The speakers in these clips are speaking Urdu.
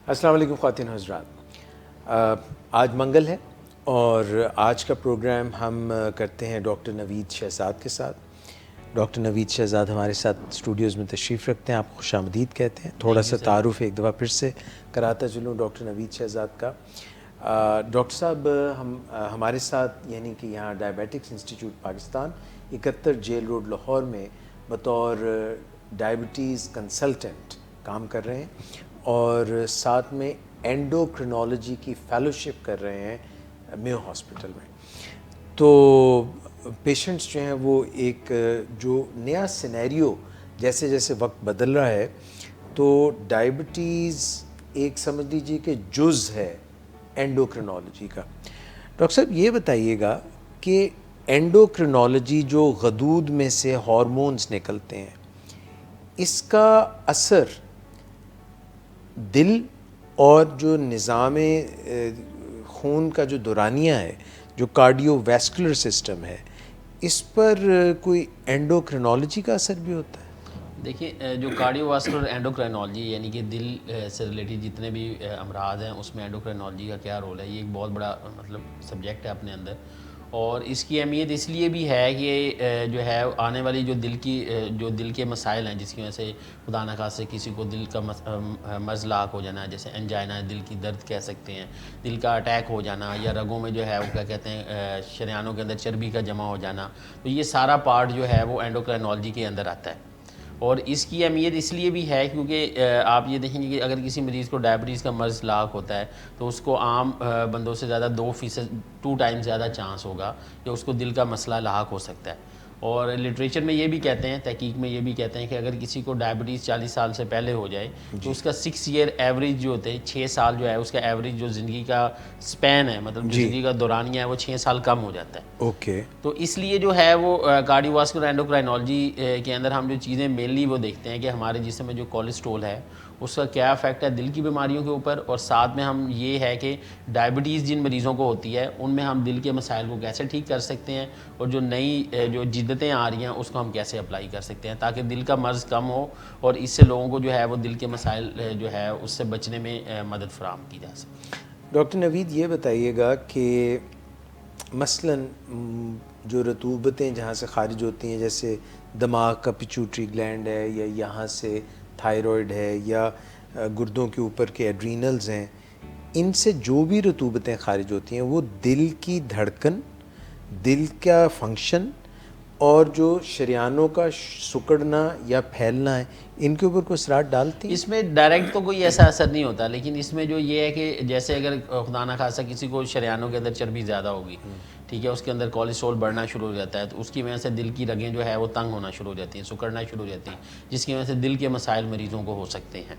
السلام علیکم خواتین حضرات، آج منگل ہے اور آج کا پروگرام ہم کرتے ہیں ڈاکٹر نوید شہزاد کے ساتھ۔ ڈاکٹر نوید شہزاد ہمارے ساتھ اسٹوڈیوز میں تشریف رکھتے ہیں، آپ خوش آمدید کہتے ہیں۔ تھوڑا سا تعارف ایک دفعہ پھر سے کراتا چلوں ڈاکٹر نوید شہزاد کا۔ ڈاکٹر صاحب ہمارے ساتھ یعنی کہ یہاں diabetics institute Pakistan 71 jail road Lahore میں بطور ڈائبٹیز کنسلٹنٹ کام کر رہے ہیں اور ساتھ میں اینڈوکرینالوجی کی فیلوشپ کر رہے ہیں میو ہاسپٹل میں۔ تو پیشنٹس جو ہیں وہ ایک جو نیا سینیریو جیسے جیسے وقت بدل رہا ہے تو ڈائبٹیز ایک سمجھ لیجیے کہ جز ہے اینڈوکرینالوجی کا۔ ڈاکٹر صاحب یہ بتائیے گا کہ اینڈوکرینالوجی جو غدود میں سے ہارمونز نکلتے ہیں، اس کا اثر دل اور جو نظام خون کا جو دورانیہ ہے، جو کارڈیو ویسکولر سسٹم ہے، اس پر کوئی اینڈوکرینالوجی کا اثر بھی ہوتا ہے؟ دیکھیے، جو کارڈیو واسکولر اینڈوکرینالوجی یعنی کہ دل سے ریلیٹڈ جتنے بھی امراض ہیں اس میں اینڈوکرینالوجی کا کیا رول ہے، یہ ایک بہت بڑا سبجیکٹ ہے اپنے اندر، اور اس کی اہمیت اس لیے بھی ہے کہ جو ہے آنے والی جو دل کے مسائل ہیں جس کی وجہ سے خدا نخواستہ کسی کو دل کا مرض لاحق ہو جانا ہے، جیسے انجائنا، دل کی درد کہہ سکتے ہیں، دل کا اٹیک ہو جانا، یا رگوں میں جو ہے وہ کیا کہتے ہیں شریانوں کے اندر چربی کا جمع ہو جانا، تو یہ سارا پارٹ جو ہے وہ اینڈوکرینالوجی کے اندر آتا ہے۔ اور اس کی اہمیت اس لیے بھی ہے کیونکہ آپ یہ دیکھیں گے کہ اگر کسی مریض کو ڈائبٹیز کا مرض لاحق ہوتا ہے تو اس کو عام بندوں سے زیادہ 2 ٹائم زیادہ چانس ہوگا کہ اس کو دل کا مسئلہ لاحق ہو سکتا ہے۔ اور لٹریچر میں یہ بھی کہتے ہیں، تحقیق میں یہ بھی کہتے ہیں کہ اگر کسی کو ڈائبٹیز 40 سال سے پہلے ہو جائے تو اس کا 6 ایئر ایوریج جو ہوتے ہیں، 6 سال جو ہے اس کا ایوریج جو زندگی کا سپین ہے، مطلب جو زندگی کا دورانیہ ہے، وہ 6 سال کم ہو جاتا ہے۔ اوکے۔ تو اس لیے جو ہے وہ کارڈیو واسکولر اینڈوکرائنالوجی کے اندر ہم جو چیزیں مینلی وہ دیکھتے ہیں کہ ہمارے جسم میں جو کولیسٹرول ہے اس کا کیا افیکٹ ہے دل کی بیماریوں کے اوپر، اور ساتھ میں ہم یہ ہے کہ ڈائبٹیز جن مریضوں کو ہوتی ہے ان میں ہم دل کے مسائل کو کیسے ٹھیک کر سکتے ہیں، اور جو نئی جو جدتیں آ رہی ہیں اس کو ہم کیسے اپلائی کر سکتے ہیں تاکہ دل کا مرض کم ہو اور اس سے لوگوں کو جو ہے وہ دل کے مسائل جو ہے اس سے بچنے میں مدد فراہم کی جا سکے۔ ڈاکٹر نوید یہ بتائیے گا کہ مثلاً جو رطوبتیں جہاں سے خارج ہوتی ہیں، جیسے دماغ کا پیچوٹری گلینڈ ہے یا یہاں سے تھائرائڈ ہے یا گردوں کے اوپر کے ایڈرینلز ہیں، ان سے جو بھی رطوبتیں خارج ہوتی ہیں وہ دل کی دھڑکن، دل کا فنکشن اور جو شریانوں کا سکڑنا یا پھیلنا ہے، ان کے اوپر کوئی اثرات ڈالتی ہیں؟ اس میں ڈائریکٹ تو کوئی ایسا اثر نہیں ہوتا، لیکن اس میں جو یہ ہے کہ جیسے اگر خدا نخواستہ کسی کو شریانوں کے اندر چربی زیادہ ہوگی، ٹھیک ہے، اس کے اندر کولیسٹرول بڑھنا شروع ہو جاتا ہے تو اس کی وجہ سے دل کی رگیں جو ہے وہ تنگ ہونا شروع ہو جاتی ہیں، سکڑنا شروع ہو جاتی ہیں، جس کی وجہ سے دل کے مسائل مریضوں کو ہو سکتے ہیں۔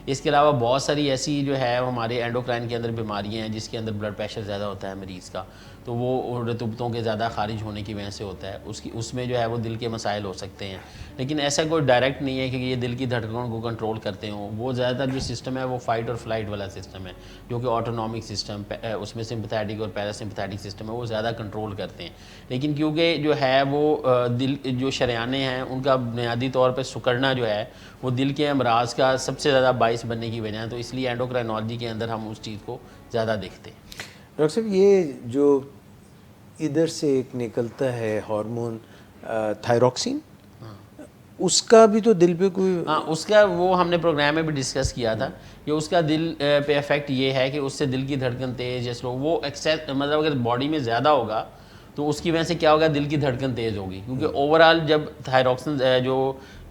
اس کے علاوہ بہت ساری ایسی جو ہے ہمارے اینڈوکرائن کے اندر بیماریاں ہیں جس کے اندر بلڈ پریشر زیادہ ہوتا ہے مریض کا، تو وہ رطوبتوں کے زیادہ خارج ہونے کی وجہ سے ہوتا ہے، اس میں جو ہے وہ دل کے مسائل ہو سکتے ہیں، لیکن ایسا کوئی ڈائریکٹ نہیں ہے کہ یہ دل کی دھڑکنوں کو کنٹرول کرتے ہوں۔ وہ زیادہ تر جو سسٹم ہے وہ فائٹ اور فلائٹ والا سسٹم ہے، جو کہ آٹونومک سسٹم، اس میں سمپیتھیٹک اور پیراسمپیتھیٹک سسٹم ہے، وہ زیادہ کنٹرول کرتے ہیں، لیکن کیونکہ جو ہے وہ دل جو شریانے ہیں ان کا بنیادی طور پہ سکڑنا جو ہے وہ دل کے امراض کا سب سے زیادہ باعث بننے کی وجہ ہے، تو اس لیے اینڈوکرائنالوجی کے اندر ہم اس چیز کو زیادہ دیکھتے ہیں۔ ڈاکٹر صاحب یہ جو ادھر سے ایک نکلتا ہے ہارمون تھائروکسین، اس کا بھی تو دل پہ کوئی؟ ہاں، اس کا وہ ہم نے پروگرام میں بھی ڈسکس کیا تھا کہ اس کا دل پہ افیکٹ یہ ہے کہ اس سے دل کی دھڑکن تیز یا سلو، وہ ایکسیس مطلب اگر باڈی میں زیادہ ہوگا تو اس کی وجہ سے کیا ہوگا، دل کی دھڑکن تیز ہوگی، کیونکہ اوور آل جب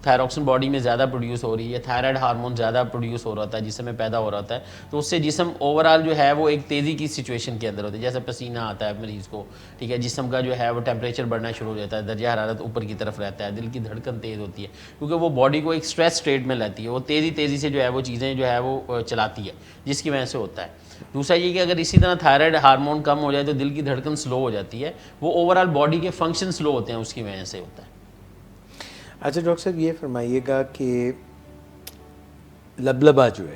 تھائروکسن باڈی میں زیادہ پروڈیوس ہو رہی ہے، تھائرائڈ ہارمون زیادہ پروڈیوس ہو رہا ہوتا ہے، جسم میں پیدا ہو رہا ہوتا ہے، تو اس سے جسم اوور آل جو ہے وہ ایک تیزی کی سچویشن کے اندر ہوتا ہے، جیسے پسینہ آتا ہے مریض کو، ٹھیک ہے، جسم کا جو ہے وہ ٹیمپریچر بڑھنا شروع ہو جاتا ہے، درجہ حرارت اوپر کی طرف رہتا ہے، دل کی دھڑکن تیز ہوتی ہے، کیونکہ وہ باڈی کو ایک اسٹریس اسٹیٹ میں لاتی ہے، وہ تیزی سے جو ہے وہ چیزیں جو ہے وہ چلاتی ہے، جس کی وجہ سے ہوتا ہے۔ دوسرا یہ کہ اگر اسی طرح تھائرائڈ ہارمون کم ہو جائے تو دل کی دھڑکن سلو ہو جاتی ہے، وہ اوور آل باڈی کے فنکشن سلو ہوتے ہیں، اس کی وجہ سے ہوتا ہے۔ اچھا ڈاکٹر صاحب یہ فرمائیے گا کہ لبلبا جو ہے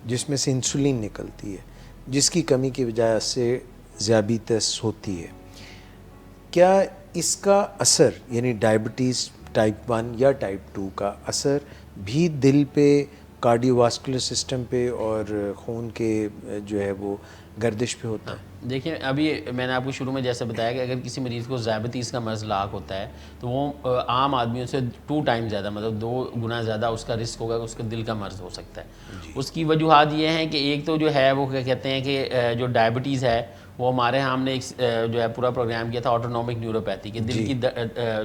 جس میں سے انسولین نکلتی ہے، جس کی کمی کی وجہ سے ذیابیطس ہوتی ہے، کیا اس کا اثر یعنی ڈائبٹیز ٹائپ 1 یا ٹائپ 2 کا اثر بھی دل پہ کارڈیو واسکولر سسٹم پہ اور خون کے جو ہے وہ گردش پہ ہوتا ہے؟ دیکھیں ابھی میں نے آپ کو شروع میں جیسے بتایا کہ اگر کسی مریض کو ذیابیطیز کا مرض لاحق ہوتا ہے تو وہ عام آدمیوں سے 2 ٹائم زیادہ مطلب 2 گنا زیادہ اس کا رسک ہوگا کہ اس کے دل کا مرض ہو سکتا ہے. اس کی وجوہات یہ ہیں کہ ایک تو جو ہے وہ کیا کہتے ہیں کہ جو ڈائبٹیز ہے وہ ہمارے ہاں ہم نے ایک جو ہے پورا پروگرام کیا تھا آٹونومک نیوروپیتھی کہ دل کی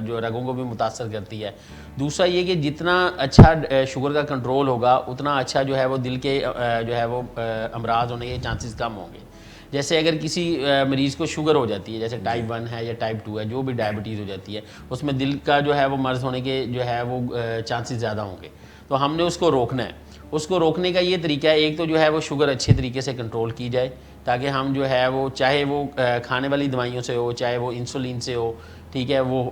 جو رگوں کو بھی متاثر کرتی ہے. دوسرا یہ کہ جتنا اچھا شوگر کا کنٹرول ہوگا اتنا اچھا جو ہے وہ دل کے جو ہے وہ امراض ہونے کے چانسز کم ہوں گے. جیسے اگر کسی مریض کو شوگر ہو جاتی ہے جیسے ٹائپ 1 ہے یا ٹائپ 2 ہے جو بھی ڈائبٹیز ہو جاتی ہے اس میں دل کا جو ہے وہ مرض ہونے کے جو ہے وہ چانسز زیادہ ہوں گے. تو ہم نے اس کو روکنا ہے. اس کو روکنے کا یہ طریقہ ہے ایک تو جو ہے وہ شوگر اچھے طریقے سے کنٹرول کی جائے تاکہ ہم جو ہے وہ چاہے وہ کھانے والی دوائیوں سے ہو چاہے وہ انسولین سے ہو ٹھیک ہے وہ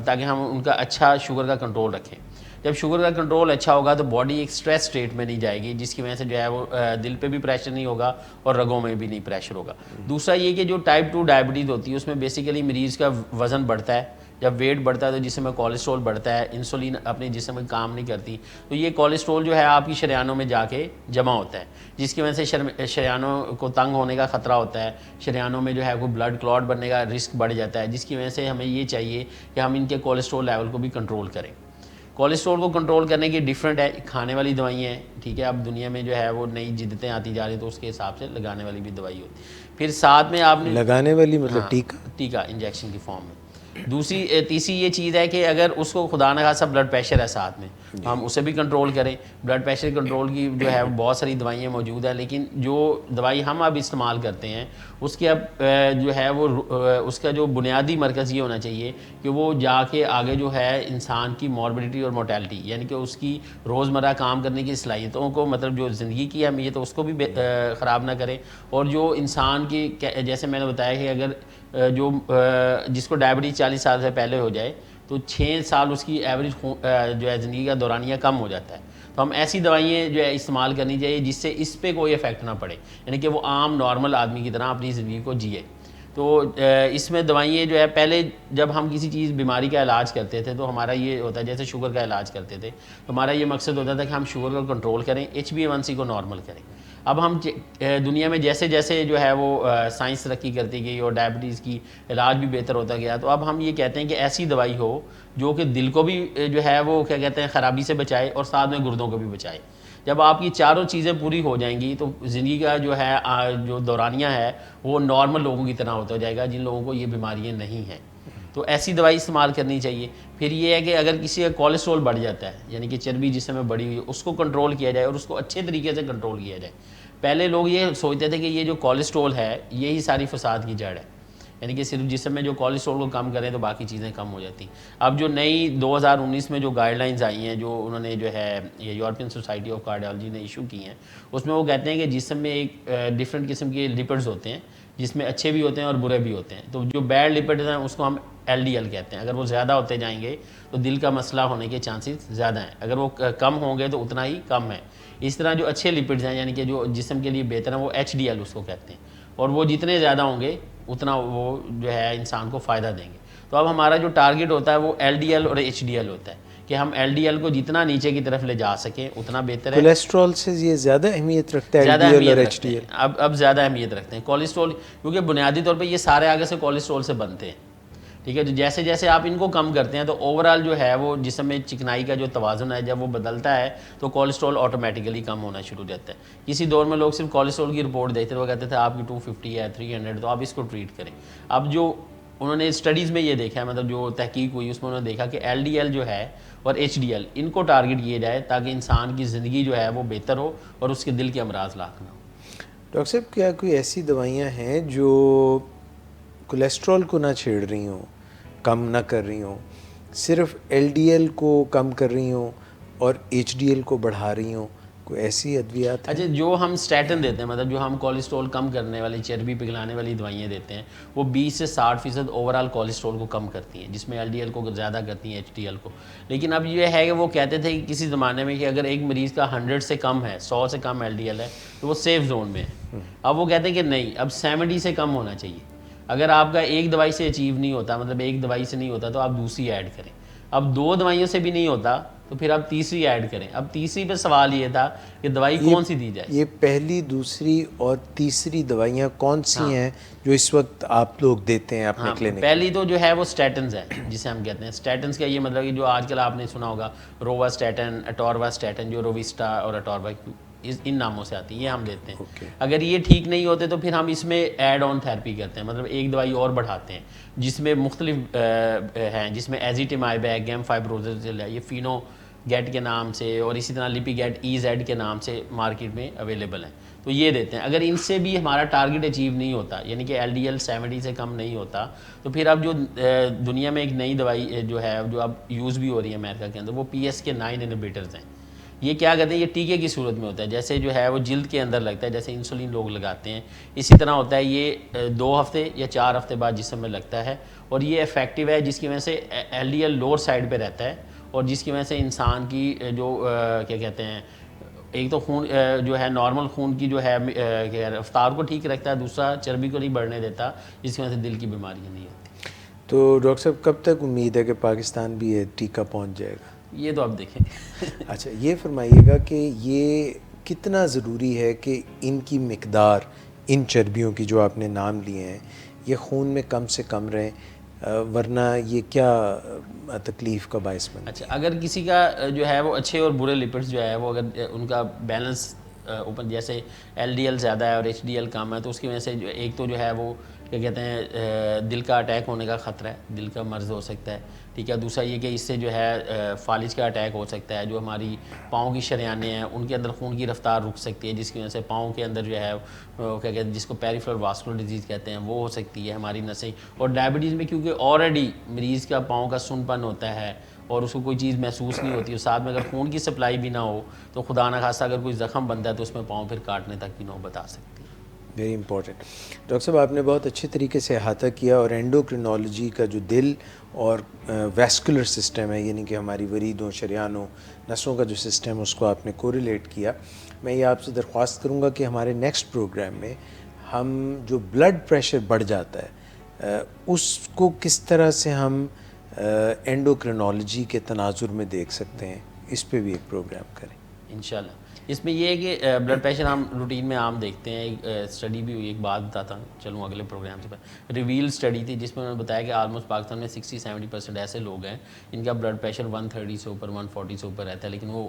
تاکہ ہم ان کا اچھا شوگر کا کنٹرول رکھیں. جب شوگر کا کنٹرول اچھا ہوگا تو باڈی ایک سٹریس سٹیٹ میں نہیں جائے گی جس کی وجہ سے جو ہے وہ دل پہ بھی پریشر نہیں ہوگا اور رگوں میں بھی نہیں پریشر ہوگا. دوسرا یہ کہ جو ٹائپ 2 ڈائبٹیز ہوتی ہے اس میں بیسیکلی مریض کا وزن بڑھتا ہے. جب ویٹ بڑھتا ہے تو جسم میں کولیسٹرول بڑھتا ہے, انسولین اپنے جسم میں کام نہیں کرتی تو یہ کولیسٹرول جو ہے آپ کی شریانوں میں جا کے جمع ہوتا ہے جس کی وجہ سے شریانوں کو تنگ ہونے کا خطرہ ہوتا ہے. شریانوں میں جو ہے کوئی بلڈ کلاٹ بننے کا رسک بڑھ جاتا ہے جس کی وجہ سے ہمیں یہ چاہیے کہ ہم ان کے کولیسٹرول لیول کو بھی کنٹرول کریں. کولیسٹرول کو کنٹرول کرنے کی ڈیفرنٹ ہے کھانے والی دوائیاں ہیں ٹھیک ہے. اب دنیا میں جو ہے وہ نئی جدتیں آتی جا رہی تو اس کے حساب سے لگانے والی بھی دوائی ہوتی ہے. پھر ساتھ میں آپ نے لگانے والی مطلب ٹیکا انجیکشن کی فارم میں. تیسری یہ چیز ہے کہ اگر اس کو خدا نہ خاصا بلڈ پریشر ہے ساتھ میں ہم اسے بھی کنٹرول کریں. بلڈ پریشر کنٹرول کی جو ہے بہت ساری دوائیاں موجود ہیں لیکن جو دوائی ہم اب استعمال کرتے ہیں اس کے اب جو ہے وہ اس کا جو بنیادی مرکز یہ ہونا چاہیے کہ وہ جا کے آگے جو ہے انسان کی موربیڈیٹی اور مورٹیلٹی یعنی کہ اس کی روزمرہ کام کرنے کی صلاحیتوں کو مطلب جو زندگی کی اہمیت ہے اس کو بھی خراب نہ کرے. اور جو انسان کی جیسے میں نے بتایا کہ اگر جو جس کو ڈائبٹیز 40 سال سے پہلے ہو جائے تو 6 سال اس کی ایوریج جو ہے زندگی کا دورانیہ کم ہو جاتا ہے. تو ہم ایسی دوائیں جو ہے استعمال کرنی چاہیے جس سے اس پہ کوئی افیکٹ نہ پڑے یعنی کہ وہ عام نارمل آدمی کی طرح اپنی زندگی کو جیے. تو اس میں دوائیں جو ہے پہلے جب ہم کسی چیز بیماری کا علاج کرتے تھے تو ہمارا یہ ہوتا ہے جیسے شوگر کا علاج کرتے تھے تو ہمارا یہ مقصد ہوتا تھا کہ ہم شوگر کو کنٹرول کریں HbA1c کو نارمل کریں. اب ہم دنیا میں جیسے جیسے جو ہے وہ سائنس ترقی کرتی گئی اور ڈائبٹیز کی علاج بھی بہتر ہوتا گیا تو اب ہم یہ کہتے ہیں کہ ایسی دوائی ہو جو کہ دل کو بھی جو ہے وہ کیا کہتے ہیں خرابی سے بچائے اور ساتھ میں گردوں کو بھی بچائے. جب آپ کی چاروں چیزیں پوری ہو جائیں گی تو زندگی کا جو ہے جو دورانیہ ہے وہ نارمل لوگوں کی طرح ہوتا جائے گا جن لوگوں کو یہ بیماریاں نہیں ہیں. تو ایسی دوائی استعمال کرنی چاہیے. پھر یہ ہے کہ اگر کسی کا کولیسٹرول بڑھ جاتا ہے یعنی کہ چربی جسم میں بڑھی ہوئی ہے اس کو کنٹرول کیا جائے اور اس کو اچھے طریقے سے کنٹرول کیا جائے. پہلے لوگ یہ سوچتے تھے کہ یہ جو کولیسٹرول ہے یہی ساری فساد کی جڑ ہے یعنی کہ صرف جسم میں جو کولیسٹرول کو کم کریں تو باقی چیزیں کم ہو جاتی. اب جو نئی 2019 میں جو گائیڈ لائنز آئی ہیں جو انہوں نے جو ہے یہ یورپین سوسائٹی آف کارڈیالوجی نے ایشو کی ہیں اس میں وہ کہتے ہیں کہ جسم میں ایک ڈفرینٹ قسم کے لپڈز ہوتے ہیں جس میں اچھے بھی ہوتے ہیں اور برے بھی ہوتے ہیں. تو جو بیڈ لپڈز ہیں اس کو ہم LDL کہتے ہیں. اگر وہ زیادہ ہوتے جائیں گے تو دل کا مسئلہ ہونے کے چانسز زیادہ ہیں. اگر وہ کم ہوں گے تو اتنا ہی کم ہے. اس طرح جو اچھے لپڈز ہیں یعنی کہ جو جسم کے لیے بہتر ہیں وہ HDL اس کو کہتے ہیں اور وہ جتنے زیادہ ہوں گے اتنا وہ جو ہے انسان کو فائدہ دیں گے. تو اب ہمارا جو ٹارگٹ ہوتا ہے وہ LDL اور HDL ہوتا ہے کہ ہم LDL کو جتنا نیچے کی طرف لے جا سکیں اتنا بہتر ہے. کولیسٹرول سے یہ زیادہ اہمیت رکھتا ہے زیادہ LDL اہمیت اور رکھتے ہیں. HDL اب زیادہ اہمیت رکھتے ہیں کولیسٹرول کیونکہ بنیادی طور پہ یہ سارے آگے سے کولیسٹرول سے بنتے ہیں ٹھیک ہے. جیسے جیسے آپ ان کو کم کرتے ہیں تو اوورآل جو ہے وہ جسم میں چکنائی کا جو توازن ہے جب وہ بدلتا ہے تو کولیسٹرول آٹومیٹیکلی کم ہونا شروع ہو جاتا ہے. کسی دور میں لوگ صرف کولیسٹرول کی رپورٹ دیکھتے تھے وہ کہتے تھے آپ کی 250 ہے 300 تو آپ اس کو ٹریٹ کریں. اب جو انہوں نے اسٹڈیز میں یہ دیکھا ہے مطلب جو تحقیق ہوئی اس میں انہوں نے دیکھا کہ LDL جو ہے اور HDL ان کو ٹارگٹ کیے جائے تاکہ انسان کی زندگی جو ہے وہ بہتر ہو اور اس کے دل کے امراض لاحق نہ ہو. ڈاکٹر صاحب کیا کوئی ایسی دوائیاں ہیں جو کولیسٹرول کو نہ چھیڑ رہی ہوں کم نہ کر رہی ہوں صرف LDL کو کم کر رہی ہوں اور HDL کو بڑھا رہی ہوں؟ کوئی ایسی ادویات ہیں؟ اچھا جو ہم اسٹیٹن دیتے ہیں مطلب جو ہم کولیسٹرول کم کرنے والی چربی پگھلانے والی دوائیاں دیتے ہیں وہ 20 سے 60% اوورآل کولیسٹرول کو کم کرتی ہیں جس میں LDL کو زیادہ کرتی ہیں HDL کو. لیکن اب یہ ہے کہ وہ کہتے تھے کہ کسی زمانے میں کہ اگر ایک مریض کا 100 سے کم ہے 100 سے کم LDL ہے تو وہ سیف زون میں ہے. اب وہ کہتے ہیں کہ نہیں اب 70 سے کم ہونا چاہیے. اگر آپ کا ایک دوائی سے اچیو نہیں ہوتا مطلب ایک دوائی سے نہیں ہوتا تو آپ دوسری ایڈ کریں. اب 2 دوائیوں سے بھی نہیں ہوتا تو پھر آپ تیسری ایڈ کریں. اب تیسری پہ سوال یہ تھا کہ دوائی کون سی دی جائے. یہ پہلی، دوسری اور تیسری دوائیاں کون سی ہیں جو اس وقت آپ لوگ دیتے ہیں اپنے کلینک؟ پہلی تو جو ہے وہ اسٹیٹنز ہے جسے ہم کہتے ہیں. اسٹیٹنز کا یہ مطلب کہ جو آج کل آپ نے سنا ہوگا رووا اسٹیٹن، اٹوروا اسٹیٹن، جو رووسٹا اور اٹوروا ان ناموں سے آتی ہیں، یہ ہم دیتے ہیں. اگر یہ ٹھیک نہیں ہوتے تو پھر ہم اس میں ایڈ آن تھیراپی کرتے ہیں، مطلب ایک دوائی اور بڑھاتے ہیں جس میں مختلف ہیں، جس میں ایزیٹیمائب ہے، گیم فائبروزل ہے، یہ فینو گیٹ کے نام سے اور اسی طرح لپی گیٹ ای زیڈ کے نام سے مارکیٹ میں اویلیبل ہیں. تو یہ دیتے ہیں. اگر ان سے بھی ہمارا ٹارگیٹ اچیو نہیں ہوتا، یعنی کہ LDL 70 سے کم نہیں ہوتا، تو پھر اب جو دنیا میں ایک نئی دوائی جو ہے جو اب یوز بھی ہو رہی ہے امریکہ کے اندر، وہ PSK9 انہیبیٹرز ہیں. یہ کیا کہتے ہیں، یہ ٹیکے کی صورت میں ہوتا ہے، جیسے جو ہے وہ جلد کے اندر لگتا ہے، جیسے انسولین لوگ لگاتے ہیں اسی طرح ہوتا ہے. یہ 2 ہفتے یا 4 ہفتے بعد جسم میں لگتا ہے اور یہ افیکٹو ہے، جس کی وجہ سے LDL لوور سائڈ پہ رہتا ہے اور جس کی وجہ سے انسان کی جو کیا کہتے ہیں، ایک تو خون جو ہے نارمل خون کی جو ہے رفتار کو ٹھیک رکھتا ہے، دوسرا چربی کو نہیں بڑھنے دیتا، جس کی وجہ سے دل کی بیماریاں نہیں ہوتی. تو ڈاکٹر صاحب کب تک امید ہے کہ پاکستان بھی یہ ٹیکہ پہنچ جائے گا؟ یہ تو آپ دیکھیں. اچھا یہ فرمائیے گا کہ یہ کتنا ضروری ہے کہ ان کی مقدار، ان چربیوں کی جو آپ نے نام لیے ہیں، یہ خون میں کم سے کم رہیں، ورنہ یہ کیا تکلیف کا باعث بنتا ہے؟ اچھا اگر کسی کا جو ہے وہ اچھے اور برے لپڈس جو ہے وہ اگر ان کا بیلنس اوپن، جیسے LDL زیادہ ہے اور HDL کم ہے، تو اس کی وجہ سے جو ایک تو جو ہے وہ کیا کہتے ہیں دل کا اٹیک ہونے کا خطرہ ہے، دل کا مرض ہو سکتا ہے. ٹھیک ہے. دوسرا یہ کہ اس سے جو ہے فالج کا اٹیک ہو سکتا ہے. جو ہماری پاؤں کی شریانیں ہیں ان کے اندر خون کی رفتار رک سکتی ہے، جس کی وجہ سے پاؤں کے اندر جو ہے کیا کہتے ہیں جس کو پیریفرل واسکولر ڈیزیز کہتے ہیں وہ ہو سکتی ہے. ہماری نسیں اور ڈائبٹیز میں کیونکہ آلریڈی مریض کا پاؤں کا سن پن ہوتا ہے اور اس کو کوئی چیز محسوس نہیں ہوتی، اور ساتھ میں اگر خون کی سپلائی بھی نہ ہو تو خدا نہ خواستہ اگر کوئی زخم بنتا ہے تو اس میں پاؤں پھر کاٹنے تک کی نوبت آ سکتی ہے. Very important. ڈاکٹر صاحب آپ نے بہت اچھے طریقے سے احاطہ کیا، اور اینڈوکرینالوجی کا جو دل اور ویسکولر سسٹم ہے، یعنی کہ ہماری وریدوں، شریانوں، نسوں کا جو سسٹم ہے، اس کو آپ نے کوریلیٹ کیا. میں یہ آپ سے درخواست کروں گا کہ ہمارے نیکسٹ پروگرام میں ہم جو بلڈ پریشر بڑھ جاتا ہے اس کو کس طرح سے ہم اینڈوکرینالوجی کے تناظر میں دیکھ سکتے ہیں، اس پہ بھی ایک پروگرام کریں انشاءاللہ. اس میں یہ ہے کہ بلڈ پریشر ہم روٹین میں عام دیکھتے ہیں. ایک اسٹڈی بھی ہوئی، ایک بات بتاتا ہوں چلوں اگلے پروگرام سے. ریویل اسٹڈی تھی جس میں انہوں نے بتایا کہ آلموسٹ پاکستان میں 60-70% ایسے لوگ ہیں جن کا بلڈ پریشر 130 سے اوپر 140 سے اوپر رہتا ہے، لیکن وہ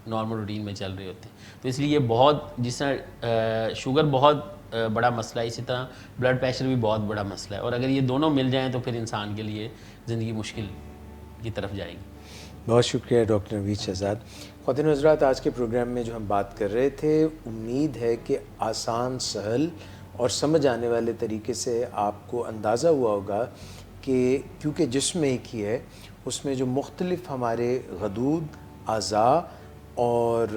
نارمل روٹین میں چل رہے ہوتے ہیں. تو اس لیے یہ بہت، جس طرح شوگر بہت بڑا مسئلہ ہے، اسی طرح بلڈ پریشر بھی بہت بڑا مسئلہ ہے، اور اگر یہ دونوں مل جائیں تو پھر انسان کے لیے زندگی مشکل کی طرف جائے گی. بہت شکریہ ڈاکٹر نوید شہزاد. خواتین و حضرات، آج کے پروگرام میں جو ہم بات کر رہے تھے، امید ہے کہ آسان، سہل اور سمجھ آنے والے طریقے سے آپ کو اندازہ ہوا ہوگا کہ کیونکہ جسم ایک ہی ہے، اس میں جو مختلف ہمارے غدود، اعضاء اور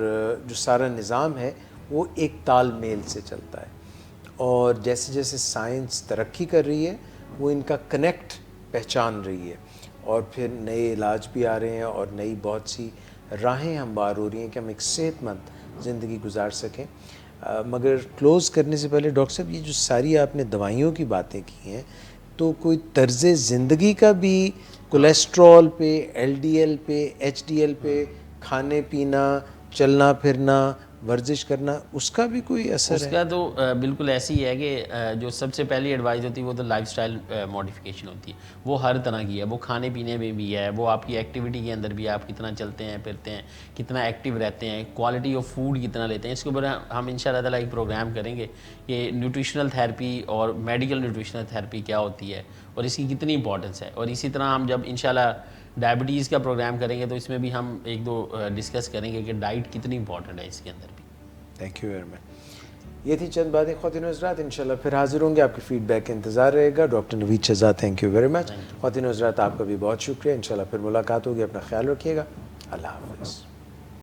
جو سارا نظام ہے وہ ایک تال میل سے چلتا ہے، اور جیسے جیسے سائنس ترقی کر رہی ہے وہ ان کا کنیکٹ پہچان رہی ہے، اور پھر نئے علاج بھی آ رہے ہیں اور نئی بہت سی راہیں ہموار ہو رہی ہیں کہ ہم ایک صحت مند زندگی گزار سکیں. مگر کلوز کرنے سے پہلے ڈاکٹر صاحب، یہ جو ساری آپ نے دوائیوں کی باتیں کی ہیں، تو کوئی طرز زندگی کا بھی کولیسٹرول پہ، LDL پہ، HDL پہ، کھانے پینا، چلنا پھرنا، ورزش کرنا، اس کا بھی کوئی اثر ہے؟ اس کا تو بالکل ایسی ہے کہ جو سب سے پہلی ایڈوائز ہوتی ہے وہ تو لائف سٹائل ماڈیفیکیشن ہوتی ہے. وہ ہر طرح کی ہے، وہ کھانے پینے میں بھی ہے، وہ آپ کی ایکٹیویٹی کے اندر بھی ہے، آپ کتنا چلتے ہیں پھرتے ہیں، کتنا ایکٹیو رہتے ہیں، کوالٹی آف فوڈ کتنا لیتے ہیں. اس کے اوپر ہم ان شاء اللہ تعالیٰ ایک پروگرام کریں گے کہ نیوٹریشنل تھیراپی اور میڈیکل نیوٹریشنل تھیراپی کیا ہوتی ہے اور اس کی کتنی امپورٹنس ہے. اور اسی طرح ہم جب ان شاء اللہ ڈائبٹیز کا پروگرام کریں گے تو اس میں بھی ہم ایک دو ڈسکس کریں گے کہ ڈائٹ کتنی امپورٹنٹ ہے اس کے اندر بھی. تھینک یو ویری مچ. یہ تھی چند باتیں خواتین و حضرات. انشاءاللہ پھر حاضر ہوں گے، آپ کے فیڈ بیک کا انتظار رہے گا. Doctor Naveed Shahzad, thank you very much. خواتین و حضرات، آپ کا بھی بہت شکریہ. انشاءاللہ پھر ملاقات ہوگی. اپنا خیال رکھیے گا. اللہ حافظ.